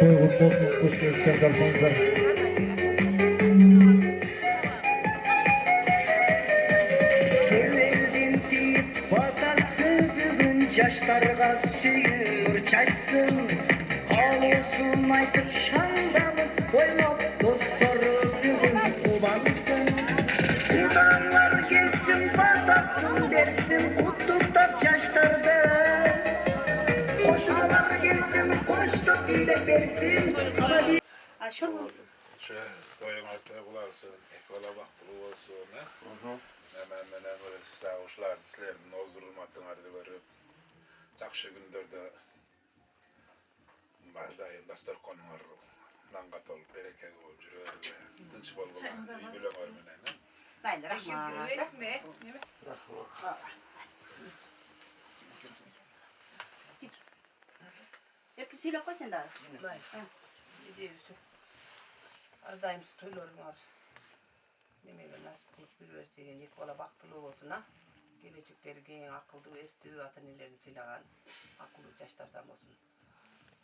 toy kutlu olsun. Hoş geldiniz kalsanızlar. Sevildin deyip batarsın bugün yaşlarga süyür çaysın. Ağlıyorsun aytıp şandalып oynop dostları bugün kubansın. Udanlar gelsin batarsın dersin kutuktap yaşlarda. Koşular gelsin koştup bile versin. Ama bir... Aşır mı? Şu koyun altına kularsın, ekola baktığı olsun, ne? Hemen böyle stavuşlar, sizlerin ozdurulmaktan ardı verip, jakşı günderde dayım dastar konular, langat olup, bereket olup, jürüverge, tınç bolgulan, iyi bilen örmenen, ne? Haydi rahmat. Erkek söyle koy sen daha. Gidiyorsun. Aradayım toylarım var. Demeyle nasip kılıp bir verseyen yek ola baktılı olsun ha. Gelecekleri gen akıllı estüğü atanelerini silagan akıllı yaşlardan olsun.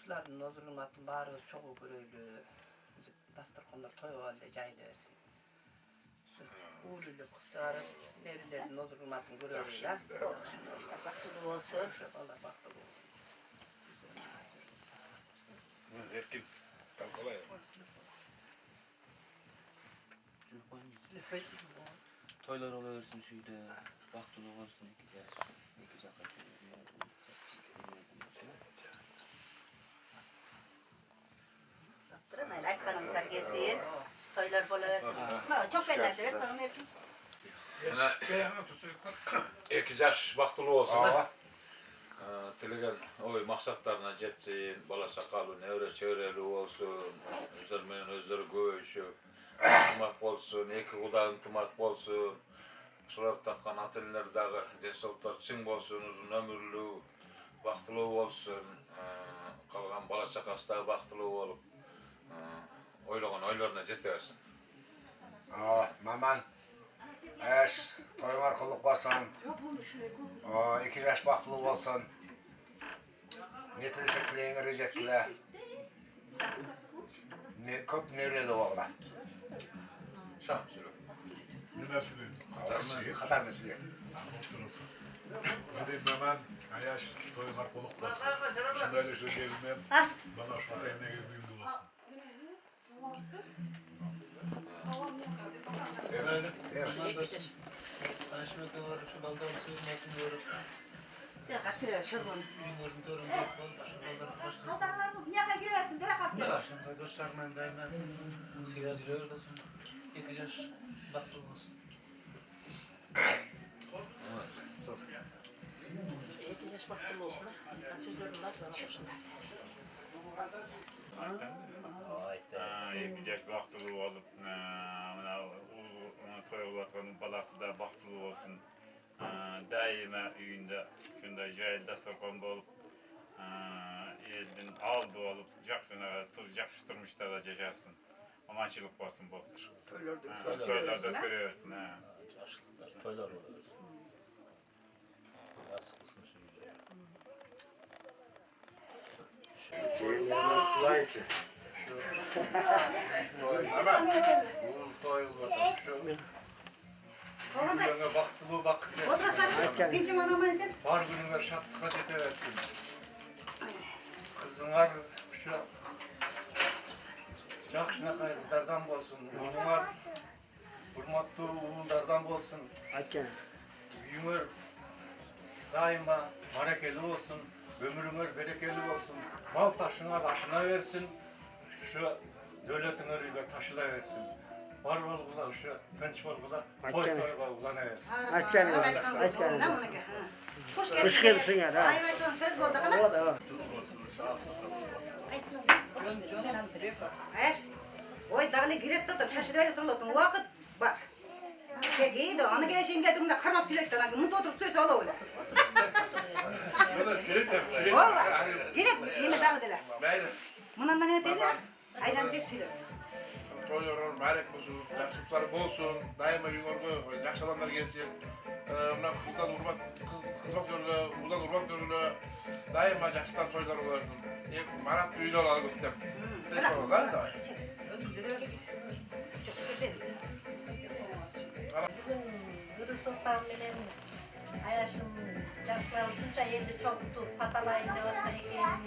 Şuların nozurulmatın bari çoğu göröylü. Dasturkanlar toy o halde caylı versin. Uğurluluk, sarı, nerilerin nozurulmatın göröylü ha. Baktılı olsun. Allah baktılı olsun. Erkin, tam kolay. Toylar oluyorsun şuyda, baktılı olsun iki yaş Durun öyle kanımızlar gelsin. Toylar bolaversin. Çok belirli ver kanım Erkin. Ekiz yaş baktılı olsun, ne? Tilegen oy maksatlarına jetsin, bala sakalı, nevre çevreli olsun, özlermen özleri göğüşü, tımak olsun, iki kudan tımak olsun, şular takkan atillerdagi gençlikler çing olsun, uzun ömürlü, baktılı olsun, kalgan bala sakaslar baktılı olup, oylagan oylarına jetersin. Maman, toyun arkalık basan, 2 yaş baktılı olsun, ne tilse tileğine ricetkile, köp nevreli oğla. Şam, şöyle. Ne söyleyeyim? Kadar mesleği. Oturursun. Hadi hemen ayaş toyun arkalık basın. Şundayla şu gelmem. Bana şu atayın ne gibi büyümdü olsun. Bir kat giriyor şurban. Kadınlar bu yaka giriyorsun. Dere kap giriyor. Başında dostlarımla daima sigara duruyor da sonra 2 yaş baktığı olsun. İki yaş baktılı olsun ha. Sözlerim var bana hoşuma. İki yaş baktılı olup, toy olatkanın balası da baktılı olsun. Daima üyünde, şunda jayda sokon bolup, elden aldı olup, jakştırmışlar da yaşasın. Amaçılık basın bolup. Toylarda görüyorsun ha. Toylar oluyorsun. Sıkısın şöyle. Baktığı baktığı. Oturasana. Geçim anamayın sen. Var günler şapka edeversin. Kızınlar şu jakşına kayıtlardan bolsun. Oğlunlar hurmatlı oğullardan bolsun. Büyünger daima barakeli olsun. Ömrünger berekeli olsun. Mal taşına başına versin. Şu devletine rüyga taşıla versin. Var bolgula şu genç bolgula toy bolgulana versin. Hoş geldin. Ay vay son söz buldu kana. Hayır. Oy dağlı giret tutup şaşırıyor oturulduğun vakit var. Çekiydi. Onu geleceğin geldiğimde karmak sürekli. Mutlu oturup söz ola öyle. Ola. Giret. Nime dağı dile. Bundan da ne derler? Ayran tek söyle. Toylar malek olsun, yakışıkları bolsun, daima yukarı yaşlı adamlar gelsin. Kızdan urmak, kız bakıyorlar, buradan urmak görürler. daima yaştan toylar olardım. Marat düğün olalım gittim. Ne olar da. Gürü Sultan benim Ayaşım çarplar şunca yedi çoktu patalayınca oturayım.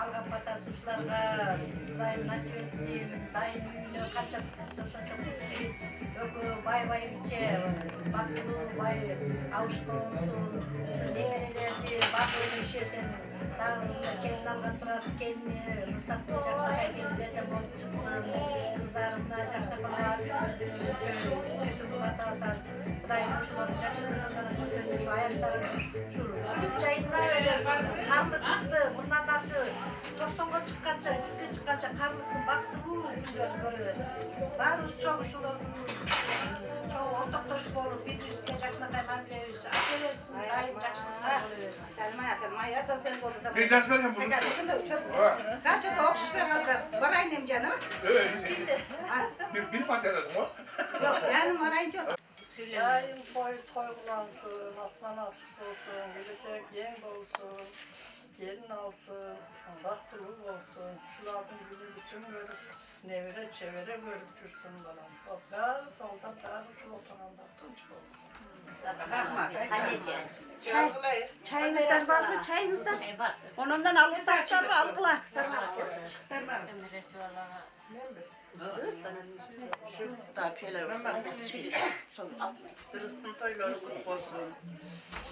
Alga pata suçlarga dayım nasip etsin. Dayım ünlü kaçak soşa çok tutayım. Ökü bay bay içe bakılı bay avuşka olsun. Nerelerdi bakılı işetin. Dağınızda kelin algan turatı kelini ıslatmayacak şaka gelince bol çıksın. Kızlarımda yaşta bana kötü kulata atar. Dayım şuları yaşlarından şu ayaşlarım şu çayında öyle karlıktı bundan attı. 90'a çıkkanca 100'e çıkkanca karlıktı baktı bu görüyoruz. Barış çoğu şuları çoğu ortaklaşık olur. Bir yüz geçakına da memleyiz. Açılırsın dayım yaşlarından oluyoruz. Selma ya sen oldu da. Bir ders vereyim bunu. Sen çok okşuş ver aldı. Varayım canım. Bir pateladım o. Yok canım varayım çok. Dayım toy kulansın, aslan açık olsun, gelecek yeng olsun, gelin alsın, bahtırlık olsun, şuların gülü bütün görüp, nevire çevire görüp kürsün bana. Toplar, solda tarih şu oturanda tunç olsun. Çayınızdan var mı? Çayınızdan. Onundan alıp taşlar mı? Algılar. Kırıstın toyları kutlu olsun.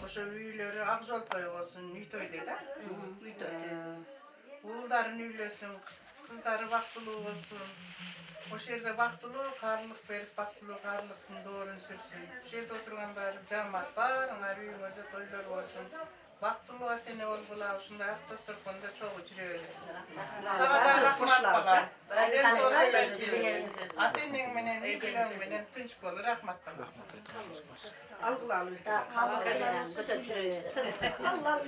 Koşa büyüleri Akzol toyu olsun. Nüy toy dedi. Oğulların üylesin. Kızları baktılı olsun. O şehirde baktılı, karlılık verip baktılı, karlılıkın doğrun sürsün. Bu şehirde oturganlar cemaat var, onlar büyüğümüzde toylar olsun. Baktılı atene olgular, şunda aktastur konuda çok uçuruyor. Sana da rahmat bala. Ben sonra versin. Atenin menen, ikilen menen, tınç bolu, rahmat bala. Algılar. Allah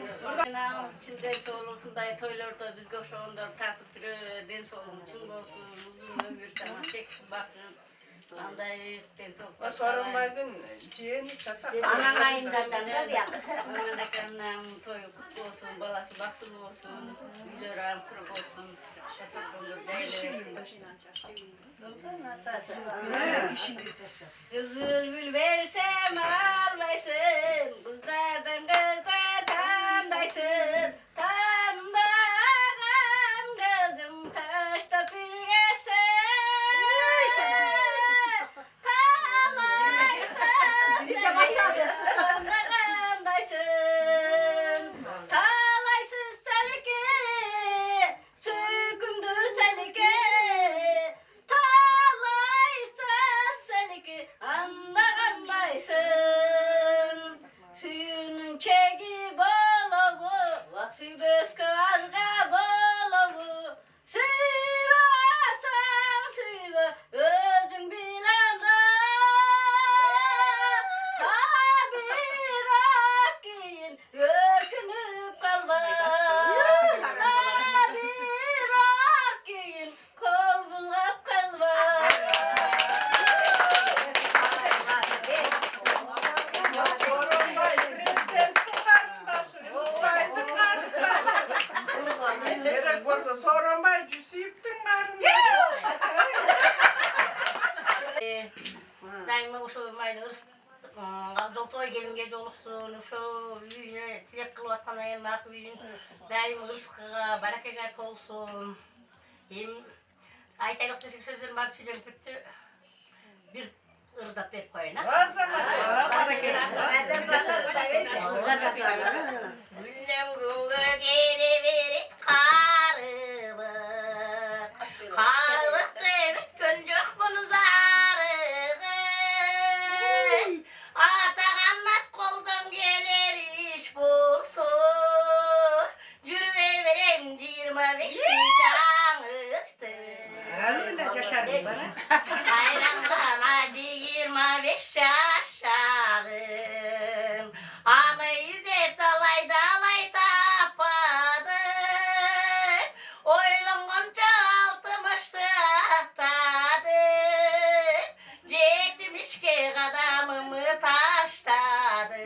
içinde solukunda toylarda biz koşuğunda tartıp duruyor. Ben solum için olsun, uzun ömür sana çeksin bakın. Anday ben solukta. Sorun baydın, ciğeni çatak. Anan ayından da ya. Anan akandan toyu kutlu olsun, balası baktılı olsun, yüzleri ağam kırık olsun. Şasaklığı değerli. Kızıl gül versem almaysın, kızlardan kızlar tandaysın. Tandagan kızım taşta tüyesin, talaysız tandagandaysın. Talaysız selike, sökündü selike. Anlagandaysın, suyunun çeki balağı, suyu gözkü azga balağı. Suyvasan suyva özün bilana, tabir akkin ökünüp kalma. Tabir akkin kol bulap kalma. Gerek olsa Soğranbay cüsüyüptün karında. Daima şu maylı Akzol toy gelinge joluksun, şu üyüne tilek kılıp atkan ayelin akı üyün daima ırskıga, barakega tolsun. Hem aytaylık desek sözlerim var söylenip bitti. Bir ırdap verip koyun ha. Güllem güngö geliverit karılık, karılık devit göncök bunu zarıgın. Atağannat koldan gelir iş bulsun, cürüveverem 25 canıktı. Hayrangan acı 25 yaşağım. Anı izlep dalay dalay tapadım. Oylanganca 60'tı atadım. Cetmişke kadamımı taşladım.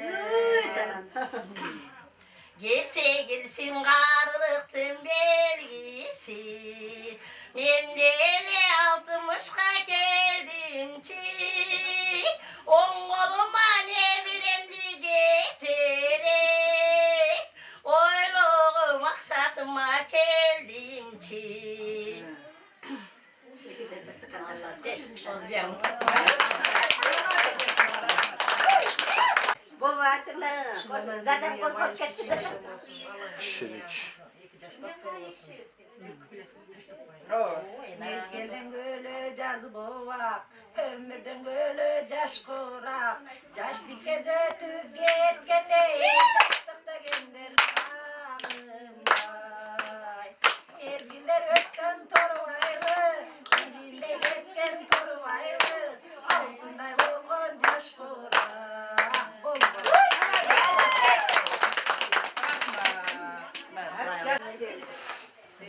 Gelse gelsin karılıktın belgisi. Ben de 60'a geldim ki. On koluma ne verem diyecektere. Oyluğu maksatıma geldim ki. Baba hatırla. Zaten koskot ketti. Mezgilden gölü cazı boğak, ömürden gölü caş kurak. Caş dike dötüp getkende, caşlıkta gönder sanım vay. Mezgiller ötken torvaylı, dille yetken torvaylı. Altında olgun caş kurak.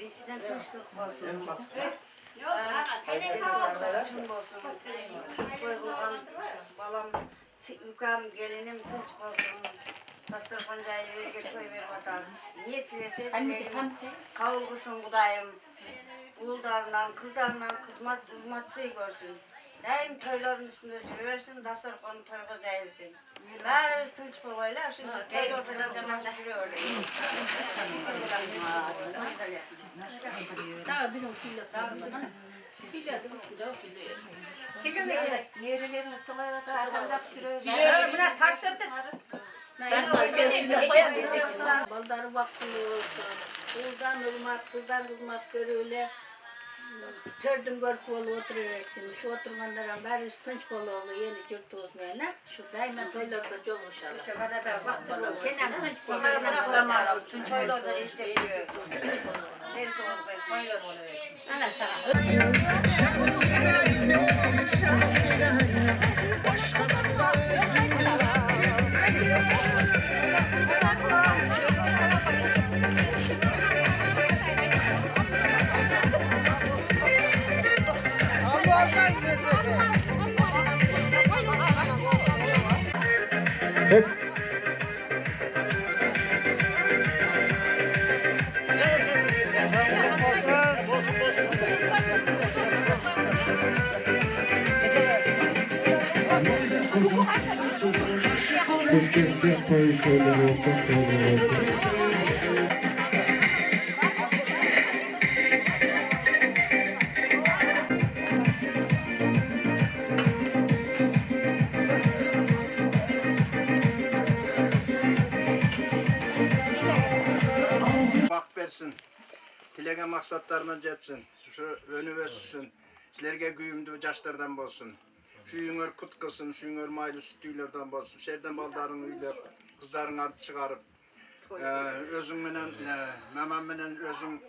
İçten tınçlık olsun. Tınç olsun. Koyulgan balam, yukam gelinim tınç olsun. Taşlar kancayı verge koy ver vatan. Niyet verse etmeyin. Kavulgusun kudayım. Oğullarından, kızlarından hizmet şey görsün. Daim toyların üstünde sürüversin, dastar konu toyga zayırsın. Bärimiz tınç bolayla, şimdi toy ortadan zamanda sürüyor. Daha bir olsun da bana. Sile. Sile. Nerelerini sılayla tarafından sürüyor. Buna tarttı. Baldarı vaktili olsun. Kızdan hürmet, kızdan hizmet görüyle. Tördün görüp olu oturuversin. Şu oturganların bari tınç bolu olu yeni yurttuğuz meyne. Şu daima toylarda jolmuş ala. Şu kadar da vaktili olsun. Senem tınç bolu. Senem tınç bolu da işte. Nerede oldu ben toylar oluversin. Ana sana. Hep Türkiye'den koyu şeyler olsun, şeyler olsun. Bak versin. Tilege maksatlarına jetsin. Şu önü versin. Sizlerge güyümdü yaşlardan bolsun. Şu yüngör kutkısın, şu yüngör maylı sütüylerden bolsun. Şerden baldarın üyle, kızların artı çıkarıp. Özün menen, memem menen özün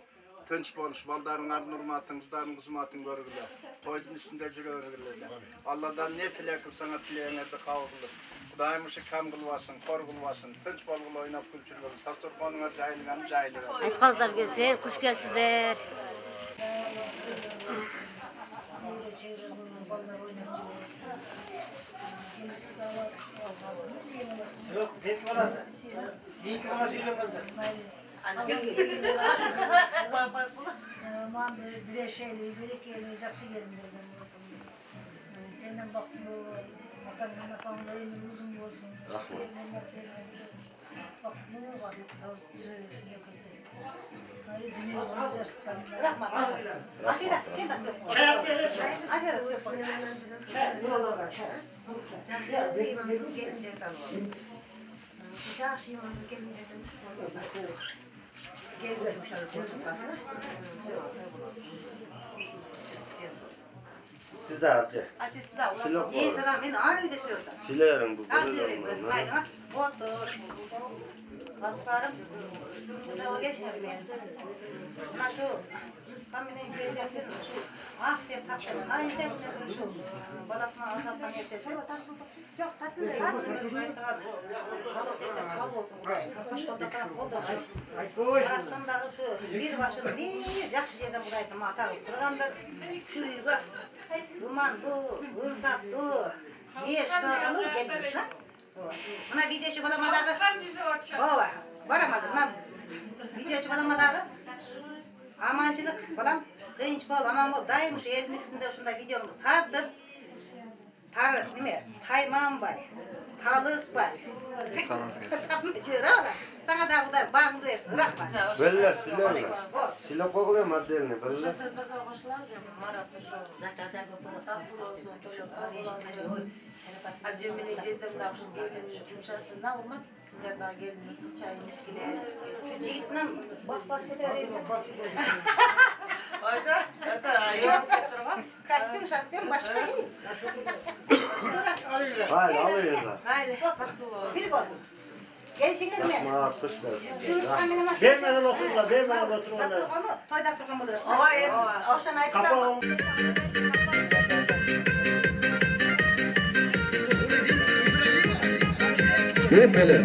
tınç boluş. Baldarın ardın urmatın, kızların kızmatın görgüler. Toydun üstünde jürörgüler. Allah'dan ne tilek kılsana tileğinlerde kavgılır. Kudaymışı kam kılvasın, kor kılvasın, tınç bolgul oynap külçürgülür. Tastorpanına cahilgan cahilgan. Aytkazlar gelsin, kuş gelsinler. Yok, pek balası. İyi ki bana söylemedin. Aman bir şeyle, bir iki yemeği capçı gelin dedim. Senden baktım o makamın makamlarının uzun olsun. Bak ne var yoksa düzeyirsin yakında. Hayır dinliyorum yaşlıktan. Bırakma. Asila sen de söyle. Asila söyle. Yaşlı imanın gelinleri tanımalısın. Yaşlı imanın gelinleri tanımalısın. Gelmemiş alıp ortasına. Siz de amca. İyi sana ben ağrı ödesiyorum. Silerim bu. Asilerim ben. Haydi ha. Otur. Aslarım. Buna geçelim yani. Buna şu rızkamine gözlemden şu ah der taktım. Hayır sen bunu şu balasına azaltma yetesi. Çok tatlı. Kal olsun. Kaşkolda kol da şu. Arasındağı şu bir başını bir jakşı yerden buraydım atarıp durganda şu uyga dumandu, ınsaptu. Niye şımarlanır gelmiş lan? Buna bir de şu balamaдағы baba Baramadım ben. Videocu balama dağı. Amançılık balam. Kıyınç bol, aman bol. Daim şu elin üstünde şunda videomda tardım. Taymam bay. Talık bay. Sana da bu da bağımlı versin. Rahman. Bella, silah. Silah kokuyor maddelerine. Bella. Abcemine cezem de akşam gelin yumuşasına olmak. Sizler daha gelin ısık çayın işkiler. Şu ciğitden baksa söyleyeyim. Başla. Çok kaçsın şahsen başka değil. Hayır, alıyorlar. Haydi. Bir olsun. Gelişinler mi? Yapma, kışlar. Vermeden oturma, vermeden oturma. Onu toyda kırmam olur. Akşam ayıplar. Kapağım. Yepyeni.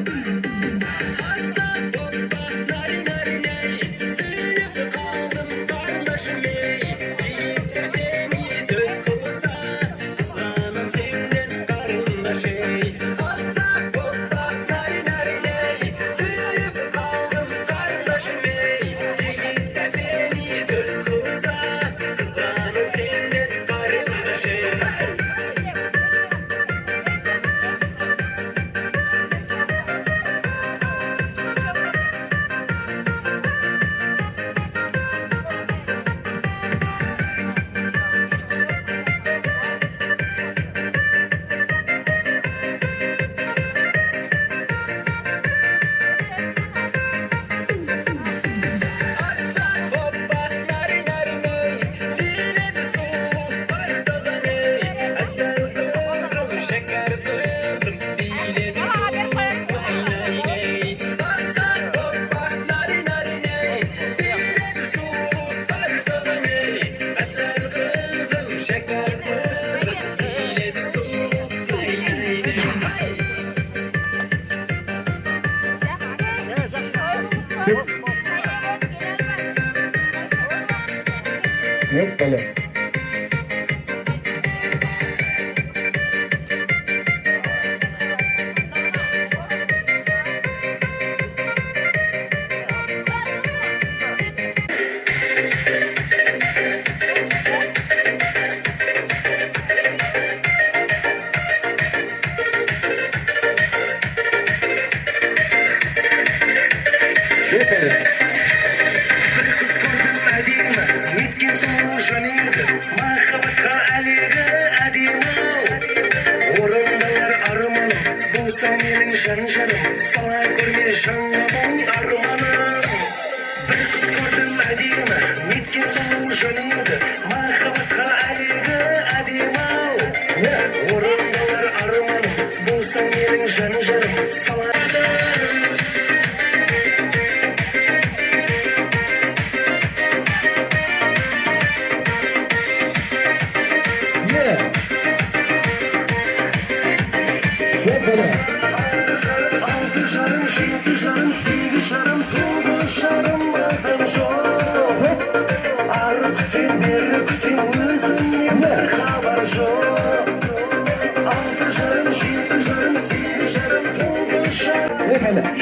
Yepyeni.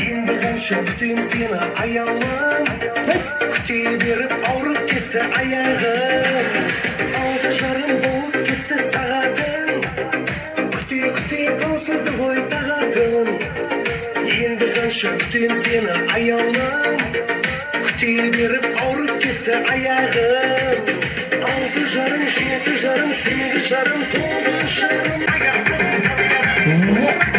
Endi qancha kuting seni ayollar, kutib berib og'rib ketdi oyog'im. 6:30 bo'lib ketdi soatim, kutib qo'ydi voy tag'atim. Endi qancha kuting seni ayollar, kutib berib og'rib ketdi oyog'im. 6:30, 7:30, 8:30, 9:30.